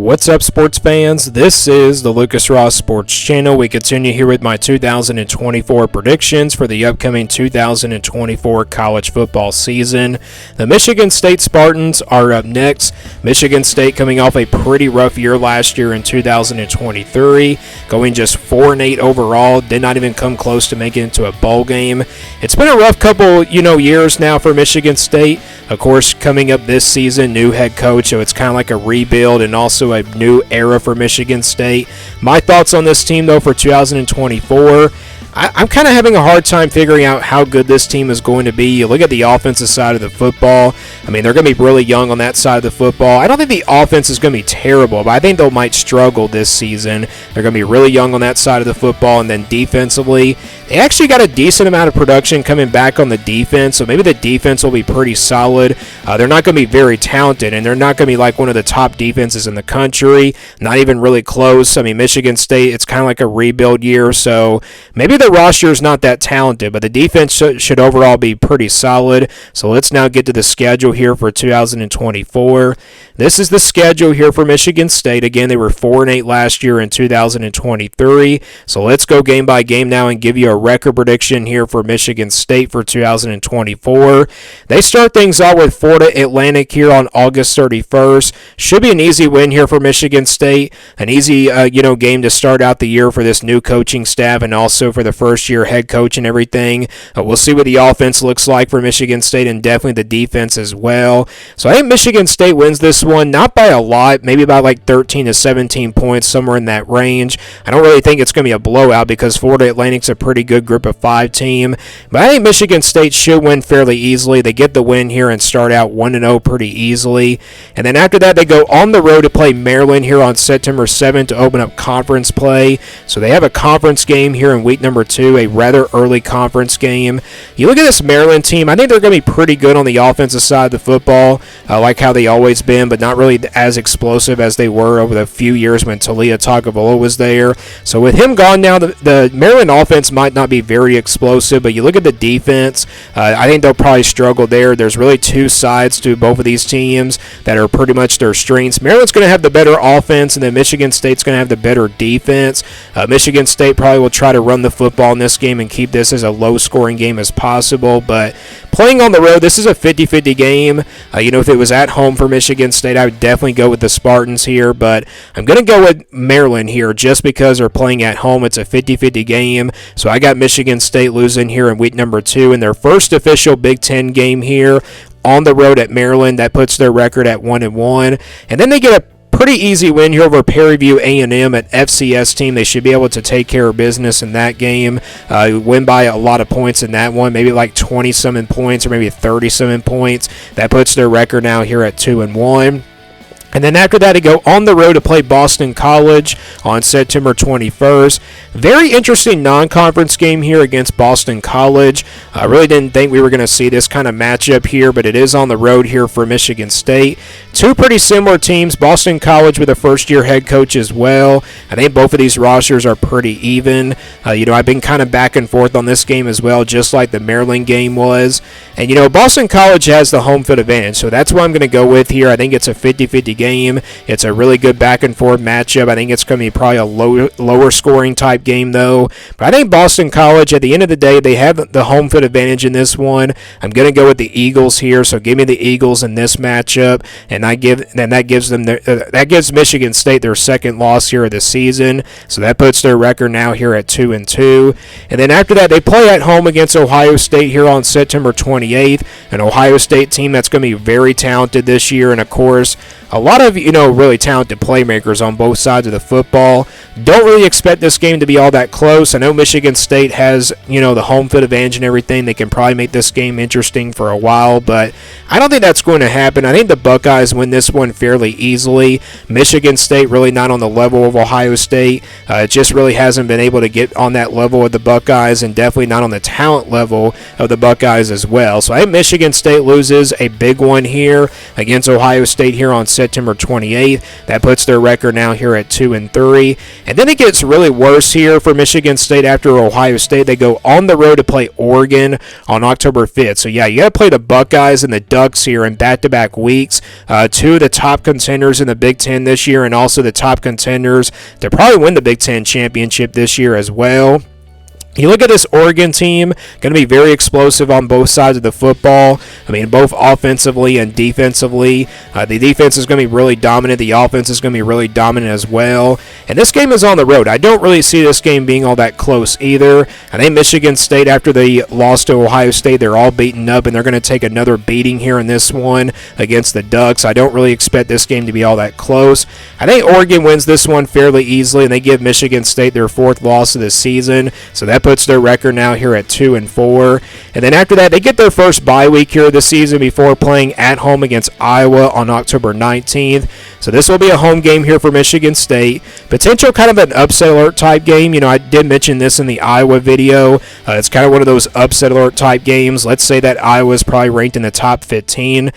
What's up, sports fans? This is the Lucas Ross Sports Channel. We continue here with my 2024 predictions for the upcoming 2024 college football season. The Michigan State Spartans are up next. Michigan State coming off a pretty rough year last year in 2023, going just 4-8 overall, did not even come close to making it to a bowl game. It's been a rough couple, years now for Michigan State. Of course, coming up this season, new head coach, so it's kind of like a rebuild and also a new era for Michigan State. My thoughts on this team, though, for 2024, I'm kind of having a hard time figuring out how good this team is going to be. You look at the offensive side of the football. I mean, they're going to be really young on that side of the football. I don't think the offense is going to be terrible, but I think they might struggle this season. They're going to be really young on that side of the football, and then defensively, they actually got a decent amount of production coming back on the defense, so maybe the defense will be pretty solid. They're not going to be very talented, and they're not going to be like one of the top defenses in the country, not even really close. I mean, Michigan State, it's kind of like a rebuild year, so maybe the roster is not that talented, but the defense should overall be pretty solid. So let's now get to the schedule here for 2024. This is the schedule here for Michigan State. Again, they were 4-8 last year in 2023. So let's go game by game now and give you a record prediction here for Michigan State for 2024. They start things out with Florida Atlantic here on August 31st. Should be an easy win here for Michigan State. An easy, game to start out the year for this new coaching staff and also for the first-year head coach and everything. We'll see what the offense looks like for Michigan State and definitely the defense as well. So I think Michigan State wins this one, not by a lot, maybe about like 13 to 17 points, somewhere in that range. I don't really think it's going to be a blowout because Florida Atlantic's a pretty good group of 5 team, but I think Michigan State should win fairly easily. They get the win here and start out 1-0 pretty easily. And then after that, they go on the road to play Maryland here on September 7th to open up conference play. So they have a conference game here in week number 2, a rather early conference game. You look at this Maryland team, I think they're going to be pretty good on the offensive side of the football, like how they always been, but not really as explosive as they were over the few years when Talia Tagovailoa was there. So with him gone now, the Maryland offense might not be very explosive, but you look at the defense, I think they'll probably struggle there. There's really 2 sides to both of these teams that are pretty much their strengths. Maryland's going to have the better offense, and then Michigan State's going to have the better defense. Michigan State probably will try to run the football in this game and keep this as a low-scoring game as possible, but playing on the road, this is a 50-50 game. If it was at home for Michigan State, I would definitely go with the Spartans here, but I'm going to go with Maryland here just because they're playing at home. It's a 50-50 game, so I got Michigan State losing here in week number 2 in their first official Big Ten game here on the road at Maryland. That puts their record at 1-1, and then they get a pretty easy win here over Prairie View A&M, an FCS team. They should be able to take care of business in that game. Win by a lot of points in that one, maybe like 20-something points or maybe 30-something points. That puts their record now here at 2-1. And then after that, they go on the road to play Boston College on September 21st. Very interesting non-conference game here against Boston College. I really didn't think we were going to see this kind of matchup here, but it is on the road here for Michigan State. 2 pretty similar teams. Boston College with a first-year head coach as well. I think both of these rosters are pretty even. I've been kind of back and forth on this game as well, just like the Maryland game was. And, Boston College has the home field advantage, so that's what I'm going to go with here. I think it's a 50-50 game. It's a really good back and forth matchup. I think it's going to be probably a lower scoring type game though. But I think Boston College, at the end of the day, they have the home field advantage in this one. I'm going to go with the Eagles here, so give me the Eagles in this matchup, and that gives Michigan State their second loss here of the season. So that puts their record now here at 2-2. And then after that, they play at home against Ohio State here on September 28th, an Ohio State team that's going to be very talented this year, and of course, a lot of, really talented playmakers on both sides of the football. Don't really expect this game to be all that close. I know Michigan State has, the home field advantage and everything. They can probably make this game interesting for a while, but I don't think that's going to happen. I think the Buckeyes win this one fairly easily. Michigan State really not on the level of Ohio State. It just really hasn't been able to get on that level of the Buckeyes, and definitely not on the talent level of the Buckeyes as well. So I think Michigan State loses a big one here against Ohio State here on September September 28th. That puts their record now here at 2-3. And then it gets really worse here for Michigan State after Ohio State. They go on the road to play Oregon on October 5th. So yeah, you got to play the Buckeyes and the Ducks here in back-to-back weeks. Two of the top contenders in the Big Ten this year, and also the top contenders to probably win the Big Ten championship this year as well. You look at this Oregon team, going to be very explosive on both sides of the football. I mean, both offensively and defensively. The defense is going to be really dominant. The offense is going to be really dominant as well. And this game is on the road. I don't really see this game being all that close either. I think Michigan State, after they lost to Ohio State, they're all beaten up, and they're going to take another beating here in this one against the Ducks. I don't really expect this game to be all that close. I think Oregon wins this one fairly easily, and they give Michigan State their 4th loss of the season. So that puts their record now here at 2-4. And then after that, they get their first bye week here this season before playing at home against Iowa on October 19th. So this will be a home game here for Michigan State. Potential kind of an upset alert type game. You know, I did mention this in the Iowa video. It's kind of one of those upset alert type games. Let's say that Iowa is probably ranked in the top 15.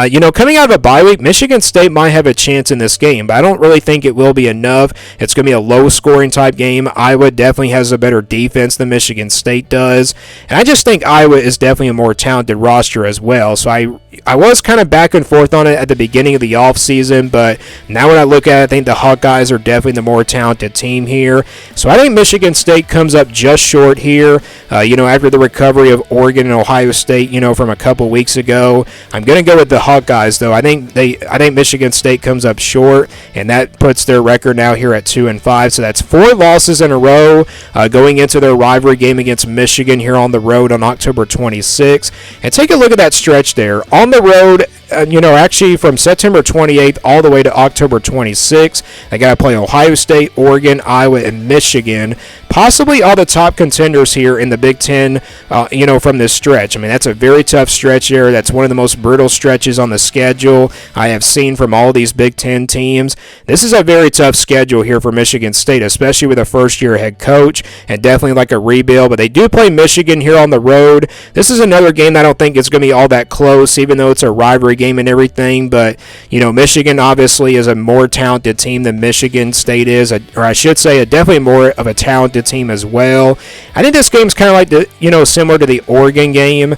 You know, coming out of a bye week, Michigan State might have a chance in this game, but I don't really think it will be enough. It's going to be a low-scoring type game. Iowa definitely has a better defense than Michigan State does, and I just think Iowa is definitely a more talented roster as well. So I was kind of back and forth on it at the beginning of the offseason, but now when I look at it, I think the Hawkeyes are definitely the more talented team here. So I think Michigan State comes up just short here. You know, after the recovery of Oregon and Ohio State, you know, from a couple weeks ago, I'm going to go with the Hawkeyes though. I think Michigan State comes up short, and that puts their record now here at 2-5. So that's 4 losses in a row going into their rivalry game against Michigan here on the road on October 26th. And take a look at that stretch there. On the road, you know, actually from September 28th all the way to October 26th, they got to play Ohio State, Oregon, Iowa, and Michigan. Possibly all the top contenders here in the Big Ten, you know, from this stretch. I mean, that's a very tough stretch there. That's one of the most brutal stretches on the schedule I have seen from all these Big Ten teams. This is a very tough schedule here for Michigan State, especially with a first-year head coach and definitely like a rebuild. But they do play Michigan here on the road. This is another game that I don't think is going to be all that close, even though it's a rivalry game and everything. But, you know, Michigan obviously is a more talented team than Michigan State is, or I should say definitely more of a talented team as well. I think this game's kind of like similar to the Oregon game.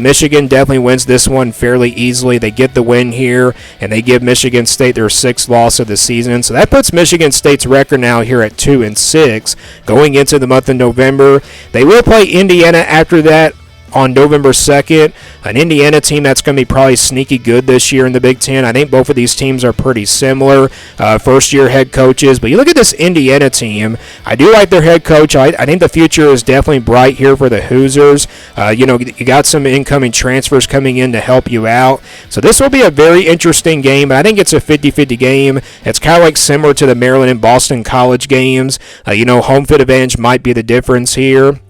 Michigan definitely wins this one fairly easily. They get the win here, and they give Michigan State their 6th loss of the season. So that puts Michigan State's record now here at 2-6 going into the month of November. They will play Indiana after that on November 2nd, an Indiana team that's going to be probably sneaky good this year in the Big Ten. I think both of these teams are pretty similar, first-year head coaches. But you look at this Indiana team, I do like their head coach. I think the future is definitely bright here for the Hoosiers. You know, you got some incoming transfers coming in to help you out. So this will be a very interesting game. I think it's a 50-50 game. It's kind of like similar to the Maryland and Boston College games. You know, home field advantage might be the difference here.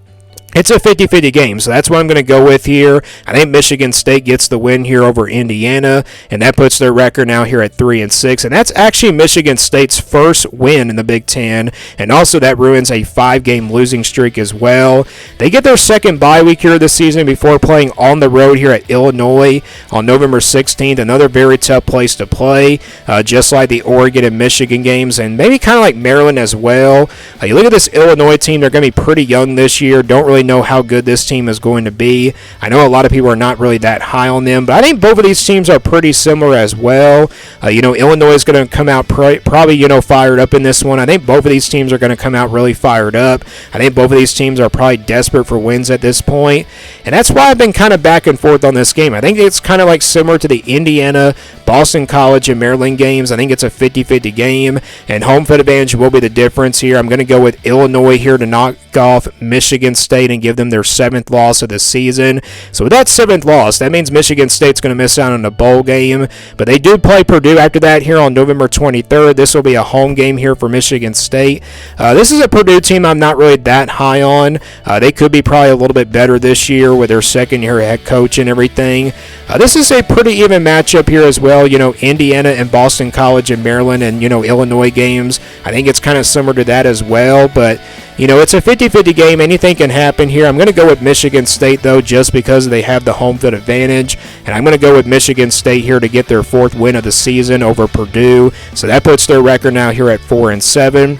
It's a 50-50 game, so that's what I'm going to go with here. I think Michigan State gets the win here over Indiana, and that puts their record now here at 3-6. And that's actually Michigan State's first win in the Big Ten, and also that ruins a 5-game losing streak as well. They get their second bye week here this season before playing on the road here at Illinois on November 16th. Another very tough place to play, just like the Oregon and Michigan games, and maybe kind of like Maryland as well. You look at this Illinois team, they're going to be pretty young this year. Don't really know how good this team is going to be. I know a lot of people are not really that high on them, but I think both of these teams are pretty similar as well. You know, Illinois is going to come out probably, you know, fired up in this one. I think both of these teams are going to come out really fired up. I think both of these teams are probably desperate for wins at this point, and that's why I've been kind of back and forth on this game. I think it's kind of like similar to the Indiana, Boston College, and Maryland games. I think it's a 50-50 game, and home field advantage will be the difference here. I'm going to go with Illinois here to knock off Michigan State and give them their 7th loss of the season. So with that 7th loss, that means Michigan State's going to miss out on a bowl game, but they do play Purdue after that here on November 23rd. This will be a home game here for Michigan State. This is a Purdue team I'm not really that high on. They could be probably a little bit better this year with their second-year head coach and everything. This is a pretty even matchup here as well. You know, Indiana and Boston College and Maryland and, you know, Illinois games. I think it's kind of similar to that as well, but It's a 50-50 game. Anything can happen here. I'm going to go with Michigan State, though, just because they have the home field advantage. And I'm going to go with Michigan State here to get their 4th win of the season over Purdue. So that puts their record now here at 4-7.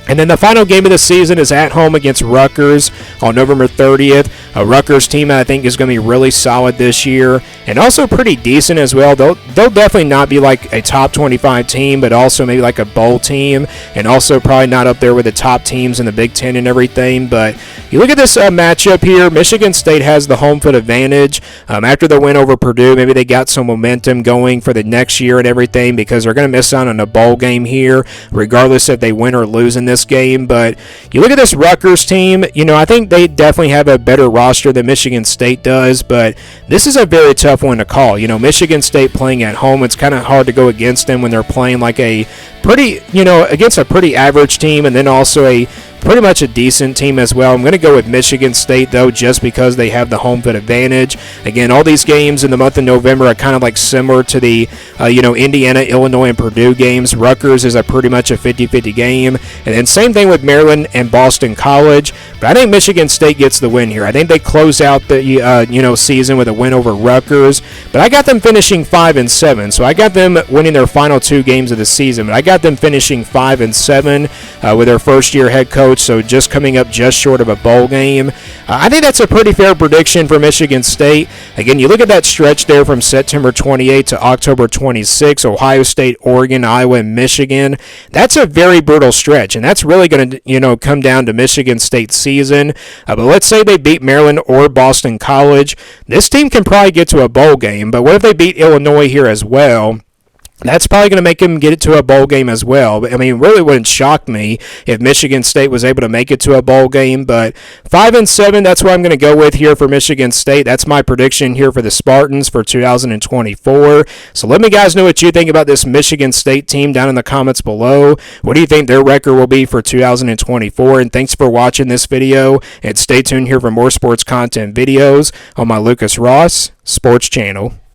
And then the final game of the season is at home against Rutgers on November 30th. A Rutgers team I think is going to be really solid this year and also pretty decent as well. They'll definitely not be like a top 25 team, but also maybe like a bowl team, and also probably not up there with the top teams in the Big Ten and everything. But you look at this matchup here, Michigan State has the home field advantage. After the win over Purdue, maybe they got some momentum going for the next year and everything because they're going to miss out on a bowl game here, regardless if they win or lose in this game. But you look at this Rutgers team, I think they definitely have a better roster than Michigan State does, but this is a very tough one to call. Michigan State playing at home, it's kind of hard to go against them when they're playing like a pretty, against a pretty average team, and then also a pretty much a decent team as well. I'm going to go with Michigan State, though, just because they have the home field advantage. Again, all these games in the month of November are kind of like similar to the, Indiana, Illinois, and Purdue games. Rutgers is a pretty much a 50-50 game. And then same thing with Maryland and Boston College. But I think Michigan State gets the win here. I think they close out the, season with a win over Rutgers. But I got them finishing 5-7. So I got them winning their final 2 games of the season. But I got them finishing 5-7 with their first-year head coach. So just coming up just short of a bowl game. I think that's a pretty fair prediction for Michigan State. Again, you look at that stretch there from September 28 to October 26, Ohio State, Oregon, Iowa, and Michigan. That's a very brutal stretch, and that's really going to, come down to Michigan State's season. But let's say they beat Maryland or Boston College. This team can probably get to a bowl game, but what if they beat Illinois here as well? That's probably going to make them get it to a bowl game as well. I mean, it really wouldn't shock me if Michigan State was able to make it to a bowl game. But 5-7, that's what I'm going to go with here for Michigan State. That's my prediction here for the Spartans for 2024. So let me guys know what you think about this Michigan State team down in the comments below. What do you think their record will be for 2024? And thanks for watching this video. And stay tuned here for more sports content videos on my Lucas Ross Sports channel.